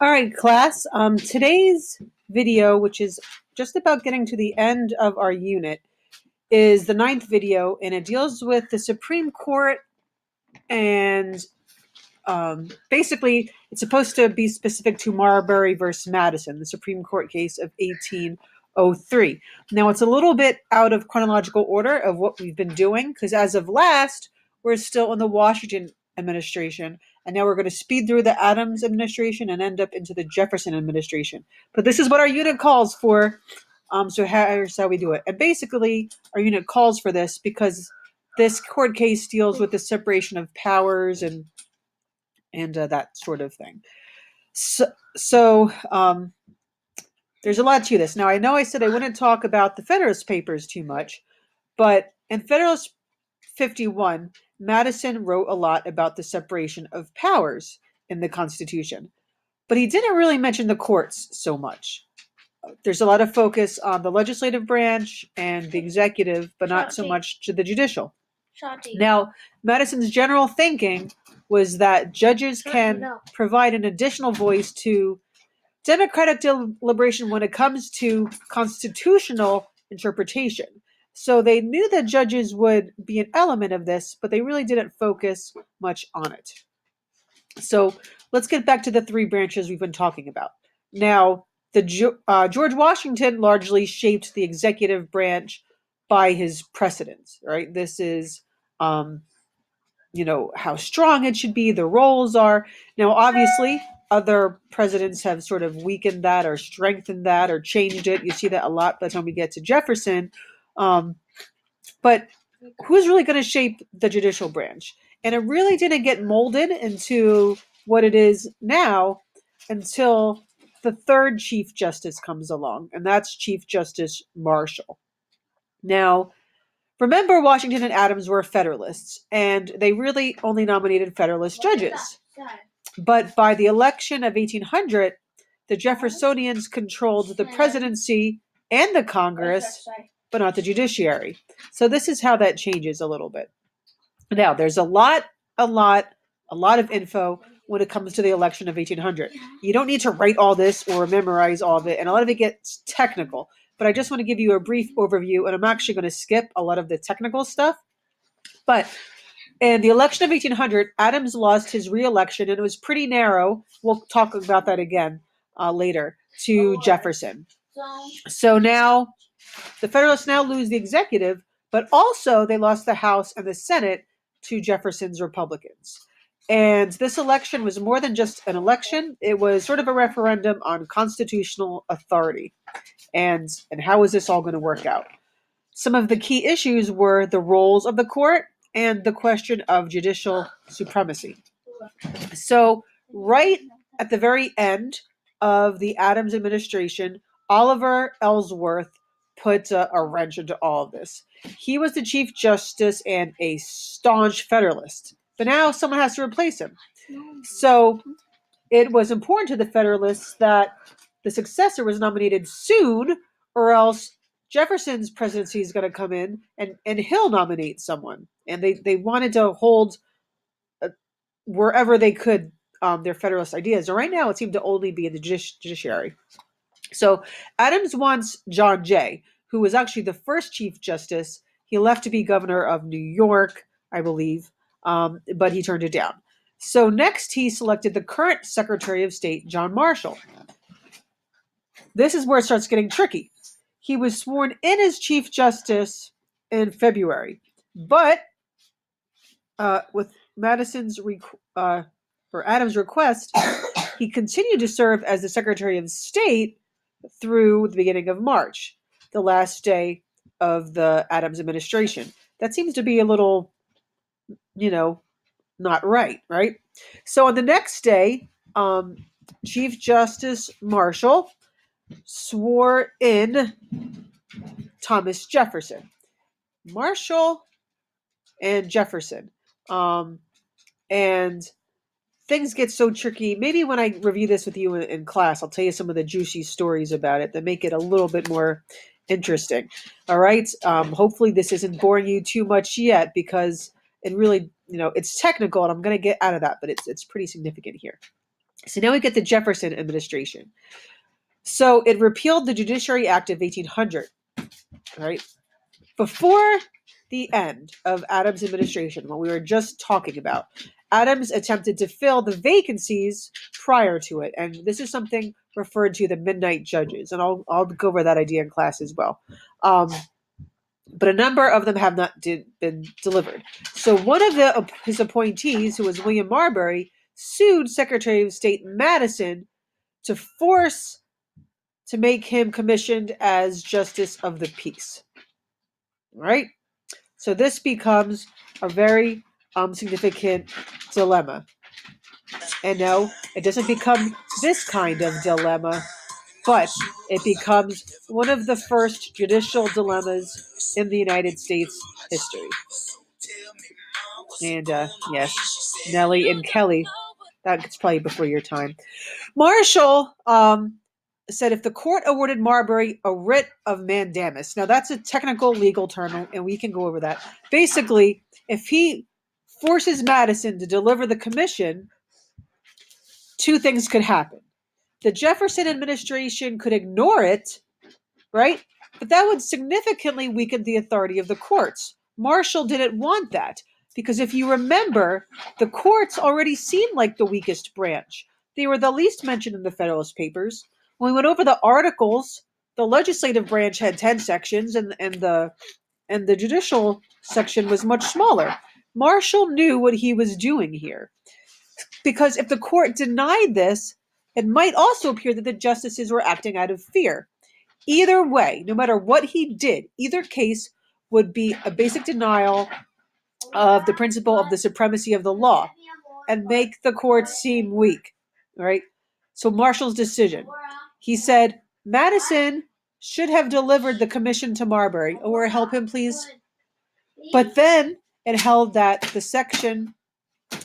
All right, class. Today's video, which is just about getting to the end of our unit, is the ninth video, and it deals with the Supreme Court. And basically, it's supposed to be specific to Marbury versus Madison, the Supreme Court case of 1803. Now, it's a little bit out of chronological order of what we've been doing, because as of last, we're still in the Washington administration, and now we're going to speed through the Adams administration and end up into the Jefferson administration. But this is what our unit calls for. So here's how we do it. And basically, our unit calls for this because this court case deals with the separation of powers and that sort of thing. So there's a lot to this. Now, I know I said I wouldn't talk about the Federalist Papers too much, but in Federalist 51, Madison wrote a lot about the separation of powers in the Constitution, but he didn't really mention the courts so much. There's a lot of focus on the legislative branch and the executive, but not so much to the judicial. Now, Madison's general thinking was that judges can provide an additional voice to democratic deliberation when it comes to constitutional interpretation. So they knew that judges would be an element of this, but they really didn't focus much on it. So let's get back to the three branches we've been talking about. Now, George Washington largely shaped the executive branch by his precedents, right? This is, how strong it should be, the roles are. Now, obviously, other presidents have sort of weakened that or strengthened that or changed it. You see that a lot by the time we get to Jefferson. But who's really going to shape the judicial branch? And it really didn't get molded into what it is now until the third Chief Justice comes along, and that's Chief Justice Marshall. Now, remember, Washington and Adams were Federalists, and they really only nominated Federalist judges. But by the election of 1800, the Jeffersonians controlled the presidency and the Congress, but not the judiciary. So this is how that changes a little bit. Now, there's a lot of info when it comes to the election of 1800. You don't need to write all this or memorize all of it, and a lot of it gets technical. But I just want to give you a brief overview, and I'm actually going to skip a lot of the technical stuff. But in the election of 1800, Adams lost his re-election, and it was pretty narrow. We'll talk about that again later, to Jefferson. So now the Federalists now lose the executive, but also they lost the House and the Senate to Jefferson's Republicans. And this election was more than just an election. It was sort of a referendum on constitutional authority. And how is this all going to work out? Some of the key issues were the roles of the court and the question of judicial supremacy. So right at the very end of the Adams administration, Oliver Ellsworth put a wrench into all of this. He was the Chief Justice and a staunch Federalist, but now someone has to replace him. So it was important to the Federalists that the successor was nominated soon, or else Jefferson's presidency is going to come in and he'll nominate someone. And they wanted to hold wherever they could their Federalist ideas. And right now it seemed to only be in the judiciary. So Adams wants John Jay, who was actually the first Chief Justice. He left to be governor of New York, I believe, but he turned it down. So next he selected the current Secretary of State, John Marshall. This is where it starts getting tricky. He was sworn in as Chief Justice in February, but with Adams' request, he continued to serve as the Secretary of State through the beginning of March, the last day of the Adams administration. That seems to be a little, not right? So on the next day, Chief Justice Marshall swore in Thomas Jefferson. Marshall and Jefferson. And things get so tricky. Maybe when I review this with you in class, I'll tell you some of the juicy stories about it that make it a little bit more interesting. All right. Hopefully this isn't boring you too much yet, because it really, it's technical and I'm going to get out of that, but it's pretty significant here. So now we get the Jefferson Administration. So it repealed the Judiciary Act of 1800, right? Before the end of Adams' administration, what we were just talking about, Adams attempted to fill the vacancies prior to it. And this is something referred to the midnight judges. And I'll go over that idea in class as well. But a number of them have not been delivered. So one of his appointees, who was William Marbury, sued Secretary of State Madison to force to make him commissioned as Justice of the Peace. Right? So this becomes a very significant dilemma. And no, it doesn't become this kind of dilemma, but it becomes one of the first judicial dilemmas in the United States history. And yes, Nellie and Kelly, that's probably before your time. Marshall said if the court awarded Marbury a writ of mandamus, now that's a technical legal term, and we can go over that. Basically, if he forces Madison to deliver the commission, two things could happen. The Jefferson administration could ignore it, right? But that would significantly weaken the authority of the courts. Marshall didn't want that because if you remember, the courts already seemed like the weakest branch. They were the least mentioned in the Federalist Papers. When we went over the articles, the legislative branch had 10 sections and the judicial section was much smaller. Marshall knew what he was doing here. Because if the court denied this, it might also appear that the justices were acting out of fear. Either way, no matter what he did, either case would be a basic denial of the principle of the supremacy of the law and make the court seem weak, right? So Marshall's decision, he said, Madison should have delivered the commission to Marbury. Or help him, please. But then it held that the section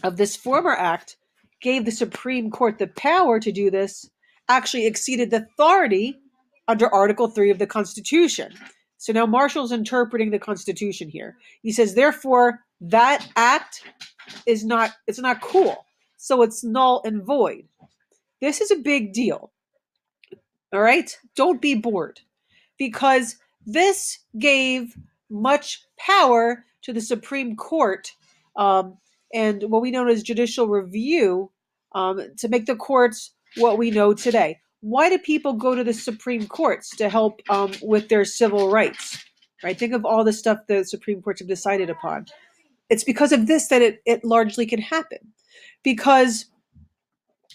of this former act gave the Supreme Court the power to do this, actually exceeded the authority under Article 3 of the Constitution. So now Marshall's interpreting the Constitution here. He says, therefore, that act it's not cool. So it's null and void. This is a big deal. All right? Don't be bored. Because this gave much power to the Supreme Court and what we know as judicial review to make the courts what we know today. Why do people go to the Supreme Courts to help with their civil rights? Right? Think of all the stuff the Supreme Courts have decided upon. It's because of this that it largely can happen. Because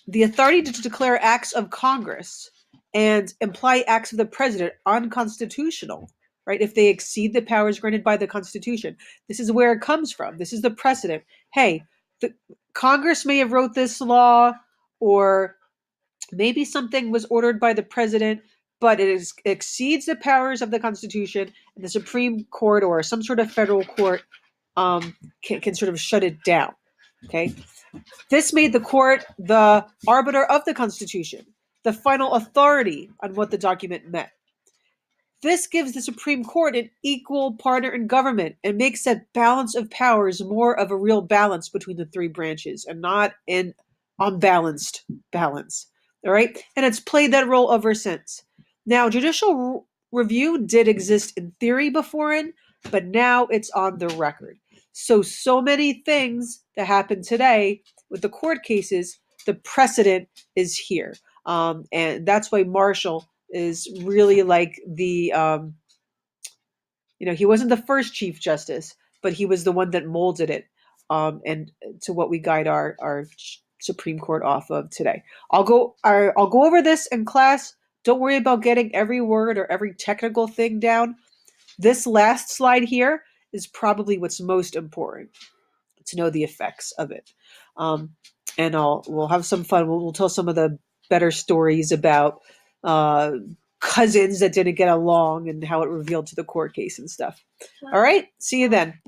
the authority to declare acts of Congress and imply acts of the president unconstitutional, right? If they exceed the powers granted by the Constitution. This is where it comes from. This is the precedent. Hey, the Congress may have wrote this law, or maybe something was ordered by the president, but it exceeds the powers of the Constitution, and the Supreme Court or some sort of federal court can sort of shut it down. Okay? This made the court the arbiter of the Constitution, the final authority on what the document meant. This gives the Supreme Court an equal partner in government and makes that balance of powers more of a real balance between the three branches and not an unbalanced balance. All right? And it's played that role ever since. Now, judicial review did exist in theory beforehand, but now it's on the record. So many things that happen today with the court cases, the precedent is here. And that's why Marshall is really like the, he wasn't the first Chief Justice, but he was the one that molded it and to what we guide our Supreme Court off of today. I'll go over this in class. Don't worry about getting every word or every technical thing down. This last slide here is probably what's most important to know the effects of it. And we'll have some fun. We'll tell some of the better stories about cousins that didn't get along and how it revealed to the court case and stuff. All right. See you then.